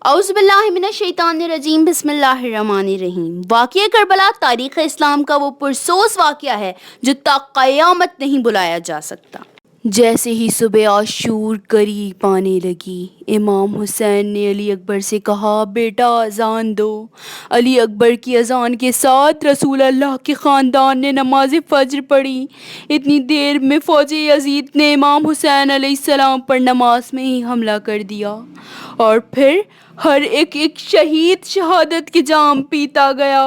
औज़ुबिल्लाहिमिनश्शैतानिर्रजीम बिस्मिल्लाहिर्रहमानिर्रहीम। वाक़या करबला तारीख़ इस्लाम का वो पुरसोस वाक़या है जो ता क़यामत नहीं बुलाया जा सकता। जैसे ही सुबह आशूर करीब आने लगी, इमाम हुसैन ने अली अकबर से कहा, बेटा अज़ान दो। अली अकबर की अज़ान के साथ रसूल अल्लाह के ख़ानदान ने नमाज फ़ज्र पढ़ी। इतनी देर में फ़ौज यज़ीद ने इमाम हुसैन अलैहिस्सलाम पर नमाज में ही हमला कर दिया और फिर हर एक शहीद शहादत के जाम पीता गया।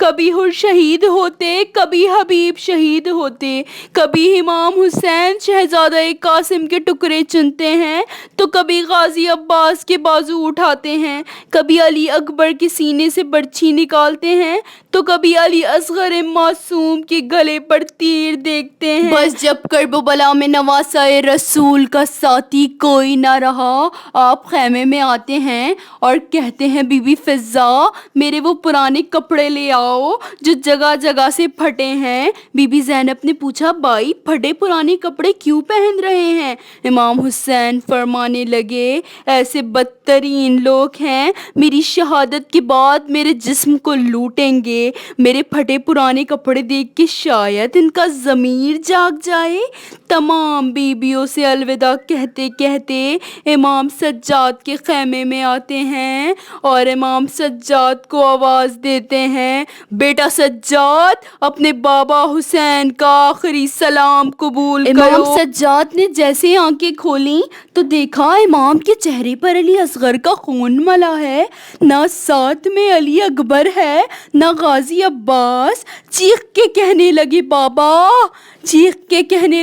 कभी हुर शहीद होते, कभी हबीब शहीद होते, कभी इमाम हुसैन शहजादा कासिम के टुकड़े चुनते हैं तो कभी गाजी अब्बास के बाजू उठाते हैं, कभी अली अकबर के सीने से बर्छी निकालते हैं तो कभी अली असगर मासूम के गले पर तीर देखते हैं। बस जब करबला में नवासाए रसूल का साथी कोई ना रहा, आप खैमे में आते हैं और कहते हैं, बीबी फिजा मेरे वो पुराने कपड़े ले आओ जो जगह जगह से फटे हैं। बीबी ज़ैनब ने पूछा, भाई फटे पुराने कपड़े क्यों पहन रहे हैं? इमाम हुसैन फरमाने लगे, ऐसे बदतरीन लोग हैं, मेरी शहादत के बाद मेरे जिस्म को लूटेंगे। मेरे फटे पुराने कपड़े देख के शायद इनका ज़मीर जाग जाए। तमाम बीबियों से अलविदा कहते कहते इमाम सज्जाद के खैमे में आते हैं और इमाम सज्जाद को आवाज़ देते हैं, बेटा सज्जाद अपने बाबा हुसैन का आखिरी सलाम कबूल करो। इमाम सज्जाद ने जैसे आंखें खोली तो देखा इमाम के चेहरे पर अली असगर का खून मला है, ना साथ में अली अकबर है ना गाजी अब्बास। चीख के कहने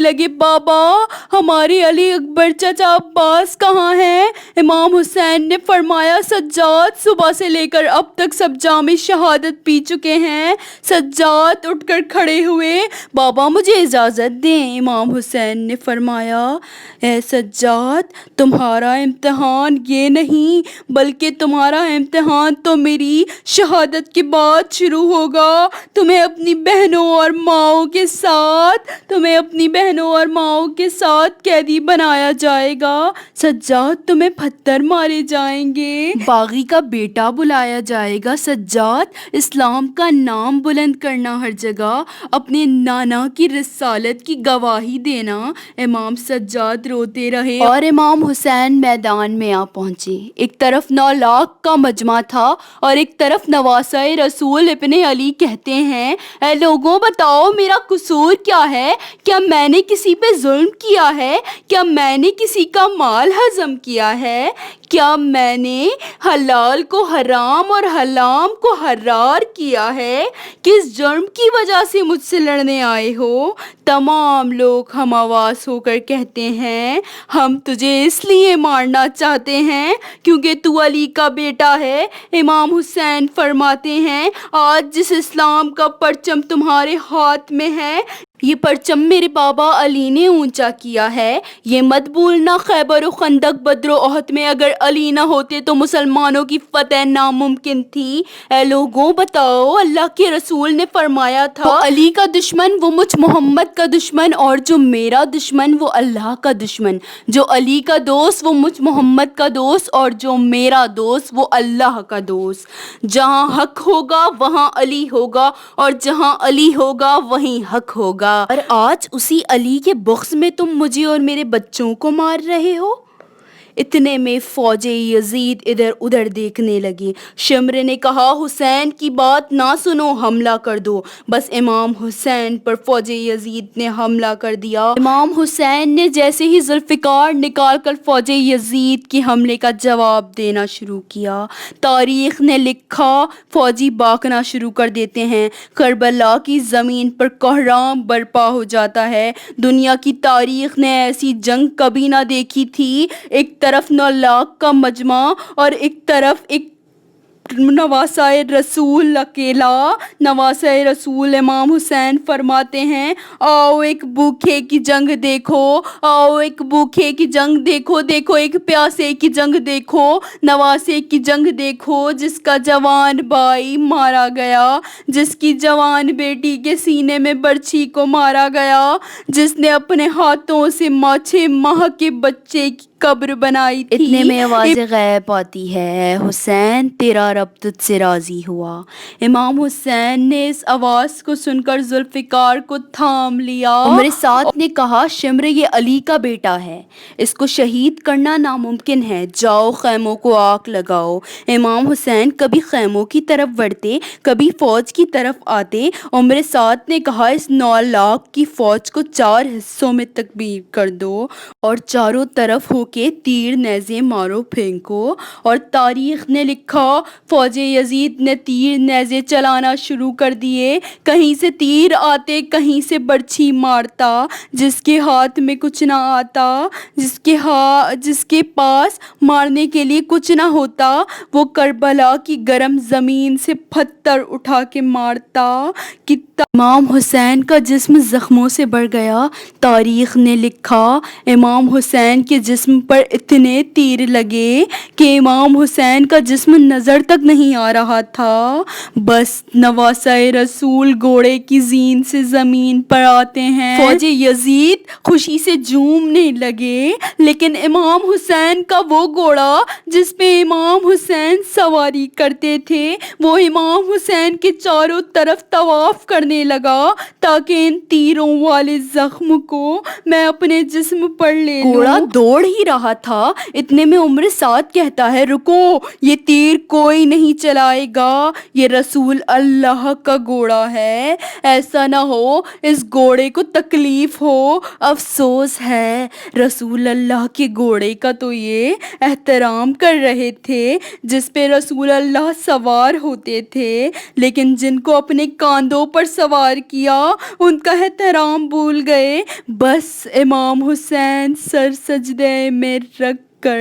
लगे, बाबा हमारे अली अकबर चाचा अब्बास कहाँ हैं? इमाम हुसैन ने फरमाया, सज्जाद सुबह से लेकर अब तक सब जामे शहादत पी चुके हैं। सज्जाद उठकर खड़े हुए, बाबा मुझे इजाज़त दें। इमाम हुसैन ने फरमाया, ए सज्जाद तुम्हारा इम्तिहान ये नहीं बल्कि तुम्हारा इम्तिहान तो मेरी शहादत के बाद शुरू होगा। तुम्हें अपनी बहनों और माओं के साथ कैदी बनाया जाएगा। सज्जाद तुम्हें पत्थर मारे जाएंगे, बागी का बेटा बुलाया जाएगा। सज्जाद इस्लाम का नाम बुलंद करना हर जगह, अपने नाना की रिसालत की गवाही देना। इमाम सज्जाद रोते रहे और इमाम हुसैन मैदान में आ पहुंचे। एक तरफ 9 लाख का मजमा था और एक तरफ नवासाए रसूल इब्ने अली कहते हैं, ऐ लोगों बताओ मेरा कसूर क्या है? क्या मैंने किसी पे जुल्म किया है? क्या मैंने किसी का माल हजम किया है? क्या मैंने हलाल को हराम और हलाम को हरार किया है? किस जुर्म की वजह से मुझसे लड़ने आए हो? तमाम लोग हम आवाज़ होकर कहते हैं, हम तुझे इसलिए मारना चाहते हैं क्योंकि तू अली का बेटा है। इमाम हुसैन फरमाते हैं, आज जिस इस्लाम का परचम तुम्हारे हाथ में है, ये परचम मेरे बाबा अली ने ऊंचा किया है। ये मत भूलना, खैबर और खंदक बद्र ओहद में अगर अली ना होते तो मुसलमानों की फतह नामुमकिन थी। ऐ लोगों बताओ, अल्लाह के रसूल ने फरमाया था, अली का दुश्मन वो मुझ मोहम्मद का दुश्मन और जो मेरा दुश्मन वो अल्लाह का दुश्मन। जो अली का दोस्त वो मुझ मोहम्मद का दोस्त और जो मेरा दोस्त वो अल्लाह का दोस्त। जहाँ हक होगा वहाँ अली होगा और जहाँ अली होगा वहीं हक होगा। और आज उसी अली के बुग़्ज़ में तुम मुझे और मेरे बच्चों को मार रहे हो। इतने में फ़ौजे यज़ीद इधर उधर देखने लगी। शिम्र ने कहा, हुसैन की बात ना सुनो, हमला कर दो। बस इमाम हुसैन पर फ़ौजे यज़ीद ने हमला कर दिया। इमाम हुसैन ने जैसे ही ज़ुल्फ़िकार निकाल कर फ़ौजे यज़ीद के हमले का जवाब देना शुरू किया, तारीख़ ने लिखा, फ़ौजी भागना शुरू कर देते हैं। करबला की ज़मीन पर कोहराम बर्पा हो जाता है। दुनिया की तारीख़ ने ऐसी जंग कभी ना देखी थी। एक तरफ 9 लाख का मजमा और एक तरफ एक नवासाए रसूल अकेला। नवासाए रसूल इमाम हुसैन फरमाते हैं, आओ एक भूखे की जंग देखो, आओ एक भूखे की जंग देखो, देखो एक प्यासे की जंग देखो, नवासे की जंग देखो, जिसका जवान भाई मारा गया, जिसकी जवान बेटी के सीने में बर्छी को मारा गया, जिसने अपने हाथों से 6 माह के बच्चे قبر بنائی تھی۔ اتنے میں آواز غیب آتی ہے، حسین تیرا رب تجھ سے راضی ہوا۔ امام حسین نے اس آواز کو سن کر ذوالفقار کو تھام لیا۔ عمر سعد نے کہا شمر یہ علی کا بیٹا ہے، اس کو شہید کرنا ناممکن ہے، جاؤ خیموں کو آگ لگاؤ۔ امام حسین کبھی خیموں کی طرف بڑھتے، کبھی فوج کی طرف آتے۔ عمر سعد نے کہا اس 9 لاکھ کی فوج کو 4 حصوں میں تقسیم کر دو اور چاروں طرف ہو کے تیر نیزے مارو پھینکو۔ اور تاریخ نے لکھا فوج یزید نے تیر نیزے چلانا شروع کر دیے، کہیں سے تیر آتے کہیں سے برچھی مارتا، جس کے ہاتھ میں کچھ نہ آتا، جس کے پاس مارنے کے لیے کچھ نہ ہوتا، وہ کربلا کی گرم زمین سے پتھر اٹھا کے مارتا۔ امام حسین کا جسم زخموں سے بھر گیا۔ تاریخ نے لکھا امام حسین کے جسم پر اتنے تیر لگے کہ امام حسین کا جسم نظر تک نہیں آ رہا تھا۔ بس نواسۂ رسول گھوڑے کی زین سے زمین پر آتے ہیں، فوج یزید خوشی سے جھومنے لگے، لیکن امام حسین کا وہ گھوڑا جس پہ امام حسین سواری کرتے تھے، وہ امام حسین کے چاروں طرف طواف کرنے لگا تاکہ ان تیروں والے زخم کو میں اپنے جسم پر لے لوں۔ گھوڑا دوڑ ہی رہا تھا، اتنے میں عمر سعد کہتا ہے رکو، یہ تیر کوئی نہیں چلائے گا، یہ رسول اللہ کا گھوڑا ہے، ایسا نہ ہو اس گھوڑے کو تکلیف ہو۔ افسوس ہے رسول اللہ کے گھوڑے کا تو یہ احترام کر رہے تھے جس پہ رسول اللہ سوار ہوتے تھے، لیکن جن کو اپنے کاندھوں پر سوار کیا ان کا احترام بھول گئے۔ بس امام حسین سر سجدے میں رکھ کر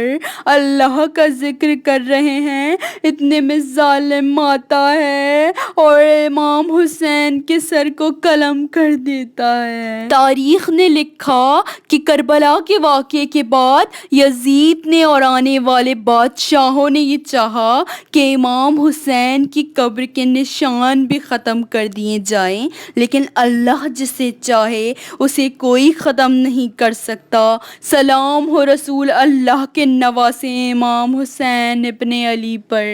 اللہ کا ذکر کر رہے ہیں، اتنے میں ظالم آتا ہے اور امام حسین کے سر کو قلم کر دیتا ہے۔ تاریخ نے لکھا کہ کربلا کے واقعے کے بعد یزید نے اور آنے والے بادشاہوں نے یہ چاہا کہ امام حسین کی قبر کے نشان بھی ختم کر دیے جائیں، لیکن اللہ جسے چاہے اسے کوئی ختم نہیں کر سکتا۔ سلام ہو رسول اللہ کے نواسے امام حسین ابن علی پر۔